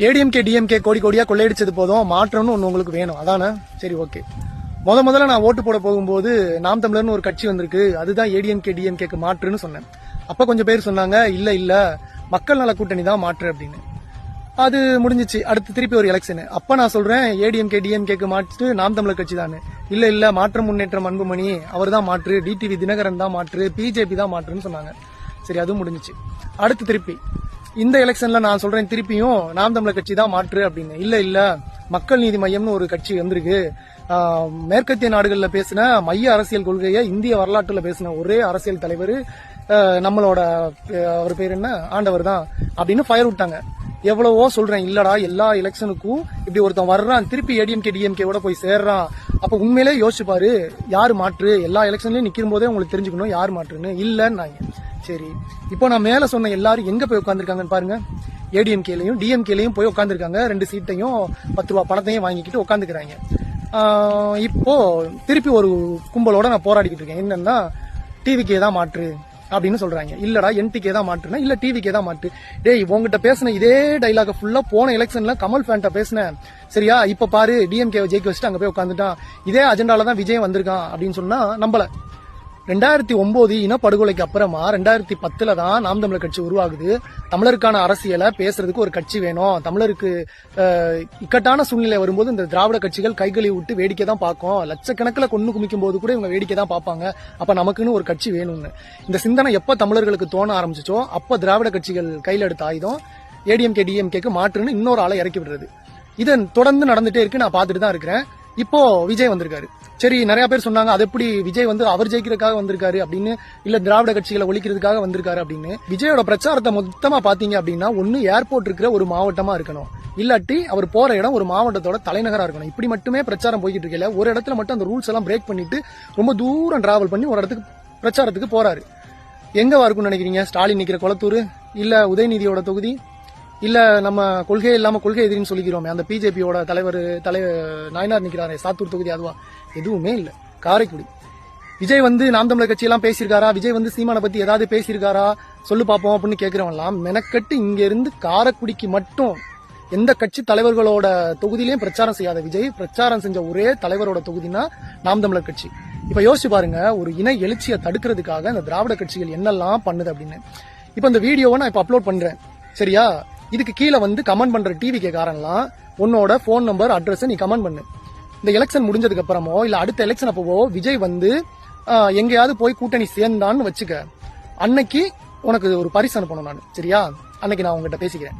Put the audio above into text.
ADMK DMK கோடி கோடியா கொள்ளையடிச்சது போதும், மாற்றம்னு ஒண்ணு உங்களுக்கு வேணும், அதானே? சரி, ஓகே. முதல்ல நான் ஓட்டு போட போகும்போது நாம் தமிழர்னு ஒரு கட்சி வந்திருக்கு, அதுதான் ஏடிஎம்கே டிஎம்கேக்கு மாற்றுன்னு சொன்னேன். அப்ப கொஞ்சம் பேர் சொன்னாங்க, இல்ல மக்கள் நல கூட்டணி தான் மாற்று அப்படின்னு. அது முடிஞ்சிச்சு. அடுத்து திருப்பி ஒரு எலெக்ஷன். அப்ப நான் சொல்றேன் ஏடிஎம்கே டிஎம்கேக்கு மாற்று நாம் தமிழர் கட்சி தானே. இல்ல மாற்றம் முன்னேற்றம் அன்புமணி அவர் தான் மாற்று, டிடிவி தினகரன் தான் மாற்று, பிஜேபி தான் மாற்றுன்னு சொன்னாங்க. சரி, அதுவும் முடிஞ்சிச்சு. அடுத்து திருப்பி இந்த எலெக்ஷன்ல நான் சொல்றேன் திருப்பியும் நாம் தமிழர் கட்சி தான் மாற்று அப்படின்னு. இல்ல மக்கள் நீதி மையம்னு ஒரு கட்சி வந்திருக்கு, மேற்கத்திய நாடுகள்ல பேசின மைய அரசியல் கொள்கையை இந்திய வரலாற்றுல பேசின ஒரே அரசியல் தலைவர் நம்மளோட அவர் பேர் என்ன, ஆண்டவர் தான் அப்படின்னு ஃபயர் விட்டாங்க. எவ்வளவோ சொல்றேன், இல்லடா எல்லா எலெக்ஷனுக்கும் இப்படி ஒருத்தன் வர்றான், திருப்பி ஏடிஎம்கே டிஎம்கேவோட போய் சேர்றான், அப்ப உண்மையிலே யோசிச்சு பாரு யாரு மாற்று, எல்லா எலெக்ஷன்லயும் நிக்கும் போதே உங்களுக்கு தெரிஞ்சுக்கணும் யாரு மாற்றுன்னு. இல்லன்னாங்க. சரி, இப்போ நான் மேல சொன்ன எல்லாரும் எங்க போய் உட்காந்துருக்காங்கன்னு பாருங்க. ஏடிஎம்கேலையும் டிஎம்கேலையும் போய் உட்காந்துருக்காங்க, 2 சீட்டையும் 10 ரூபா பணத்தையும் வாங்கிக்கிட்டு உட்காந்துக்கிறாங்க. இப்போ திருப்பி ஒரு கும்பலோட நான் போராடிக்கிட்டு இருக்கேன். என்னன்னா டிவிக்கே தான் மாற்று அப்படின்னு சொல்றாங்க. இல்லடா என்டிகே தான் மாற்றுனா, இல்ல டிவிக்கே தான் மாற்று. டேய், உங்ககிட்ட பேசின இதே டைலாக ஃபுல்லா போன எலெக்ஷன்ல கமல் ஃபேன்ட்ட பேசினேன், சரியா? இப்ப பாரு டிஎம்கே ஜெயிக்க வச்சுட்டு அங்க போய் உட்காந்துட்டான், இதே அஜெண்டால தான் விஜய் வந்திருக்கான் அப்படின்னு சொன்னா நம்பல. 2009 இனப்படுகொலைக்கு அப்புறமா 2010 தான் நாம் தமிழர் கட்சி உருவாகுது. தமிழருக்கான அரசியலை பேசுறதுக்கு ஒரு கட்சி வேணும். தமிழருக்கு இக்கட்டான சூழ்நிலை வரும்போது இந்த திராவிட கட்சிகள் கைகளை விட்டு வேடிக்கை தான் பார்க்கும், லட்சக்கணக்கில் கொண்டு குமிக்கும் போது கூட இவங்க வேடிக்கை தான் பார்ப்பாங்க. அப்ப நமக்குன்னு ஒரு கட்சி வேணும்னு இந்த சிந்தனை எப்ப தமிழர்களுக்கு தோண ஆரம்பிச்சோ அப்ப திராவிட கட்சிகள் கையில் எடுத்த ஆயுதம் ஏடிஎம்கே டிஎம்கேக்கு மாற்றுன்னு இன்னொரு ஆளை இறக்கி விடுறது. இது தொடர்ந்து நடந்துட்டே இருக்கு, நான் பார்த்துட்டு தான் இருக்கிறேன். இப்போ விஜய் வந்திருக்காரு. சரி, நிறைய பேர் சொன்னாங்க அது எப்படி விஜய் வந்து அவர் ஜெயிக்கிறதுக்காக வந்திருக்காரு அப்படின்னு, இல்ல திராவிட கட்சிகளை ஒழிக்கிறதுக்காக வந்திருக்காரு அப்படின்னு. விஜயோட பிரச்சாரத்தை மொத்தமா பாத்தீங்க அப்படின்னா, ஒன்னு ஏர்போர்ட் இருக்கிற ஒரு மாவட்டமா இருக்கணும், இல்லாட்டி அவர் போற இடம் ஒரு மாவட்டத்தோட தலைநகரா இருக்கணும். இப்படி மட்டுமே பிரச்சாரம் போய்கிட்டு இருக்கல, ஒரு இடத்துல மட்டும் அந்த ரூல்ஸ் எல்லாம் பிரேக் பண்ணிட்டு ரொம்ப தூரம் டிராவல் பண்ணி ஒரு இடத்துக்கு பிரச்சாரத்துக்கு போறாரு. எங்க இருக்கும்னு நினைக்கிறீங்க? ஸ்டாலின் நிக்கிற குளத்தூர், இல்ல உதயநிதியோட தொகுதி, இல்ல நம்ம கொள்கை இல்லாம கொள்கை எதிரின்னு சொல்லிக்கிறோமே அந்த பிஜேபியோட தலைவர் நாயனார் நிக்கிறாரே சாத்தூர் தொகுதி, அதுவா? எதுவுமே இல்ல, காரைக்குடி. விஜய் வந்து நாம் தமிழர் கட்சியெல்லாம் பேசியிருக்காரா? விஜய் வந்து சீமானை பத்தி ஏதாவது பேசியிருக்காரா? சொல்லு பாப்போம் அப்படின்னு கேட்கிறவன்லாம் மெனக்கட்டு இங்க இருந்து காரைக்குடிக்கு மட்டும் எந்த கட்சி தலைவர்களோட தொகுதியிலையும் பிரச்சாரம் செய்யாத விஜய் பிரச்சாரம் செஞ்ச ஒரே தலைவரோட தொகுதினா நாம் தமிழர் கட்சி. இப்ப யோசிச்சு பாருங்க, ஒரு இன எழுச்சியை தடுக்கிறதுக்காக இந்த திராவிட கட்சிகள் என்னெல்லாம் பண்ணுது அப்படின்னு. இப்ப இந்த வீடியோவை நான் இப்ப அப்லோட் பண்றேன், சரியா? இதுக்கு கீழே வந்து கமெண்ட் பண்ற டிவிக்கே காரன்லாம் உன்னோட போன் நம்பர் அட்ரஸ் நீ கமெண்ட் பண்ணு. இந்த எலெக்ஷன் முடிஞ்சதுக்கு அப்புறமோ இல்ல அடுத்த எலெக்ஷன் அப்பவோ விஜய் வந்து எங்கேயாவது போய் கூட்டணி சேர்ந்தான்னு வச்சுக்க, அன்னைக்கு உனக்கு ஒரு பரிசு அனுப்பணும் நான், சரியா? அன்னைக்கு நான் உங்ககிட்ட பேசிக்கிறேன்.